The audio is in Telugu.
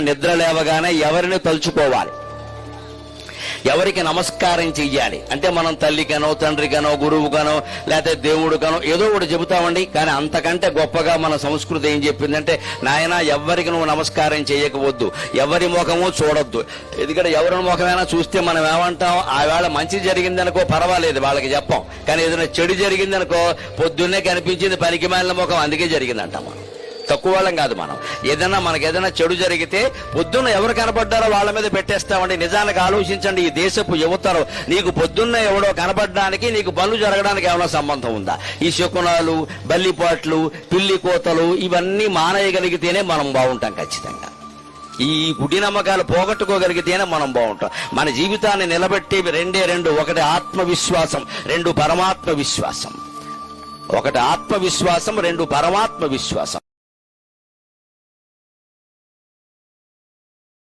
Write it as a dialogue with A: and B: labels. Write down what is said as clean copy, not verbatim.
A: నిద్ర లేవగానే ఎవరిని తలుచుకోవాలి, ఎవరికి నమస్కారం చెయ్యాలి అంటే మనం తల్లికనో తండ్రికనో గురువుకనో లేకపోతే దేవుడికనో ఏదో ఒకటి చెబుతామండి. కానీ అంతకంటే గొప్పగా మన సంస్కృతి ఏం చెప్పిందంటే, నాయన ఎవరికి నువ్వు నమస్కారం చేయకపోవద్దు, ఎవరి ముఖము చూడొద్దు. ఎందుకంటే ఎవరి ముఖమైనా చూస్తే మనం ఏమంటాం, ఆ వేళ మంచి జరిగిందనుకో పర్వాలేదు వాళ్ళకి చెప్పాం, కానీ ఏదైనా చెడు జరిగిందనుకో పొద్దున్నే కనిపించింది పనికిమాలిన ముఖం అందుకే జరిగిందంటాం. మనం తక్కువ వాళ్ళం కాదు. మనం మనకి ఏదైనా చెడు జరిగితే పొద్దున్న ఎవరు కనపడ్డారో వాళ్ళ మీద పెట్టేస్తామండి. నిజానికి ఆలోచించండి, ఈ దేశపు యువతరం నీకు పొద్దున్న ఎవడో కనపడడానికి నీకు పనులు జరగడానికి ఏమైనా సంబంధం ఉందా? ఈ శకునాలు, బల్లిపాట్లు, పిల్లి కోతలు ఇవన్నీ మానేయగలిగితేనే మనం బాగుంటాం. ఖచ్చితంగా ఈ గుడి నమ్మకాలు పోగొట్టుకోగలిగితేనే మనం బాగుంటాం. మన జీవితాన్ని నిలబెట్టేవి రెండు. ఒకటి ఆత్మవిశ్వాసం, రెండు పరమాత్మ విశ్వాసం. ఒకటి ఆత్మవిశ్వాసం, రెండు పరమాత్మ విశ్వాసం.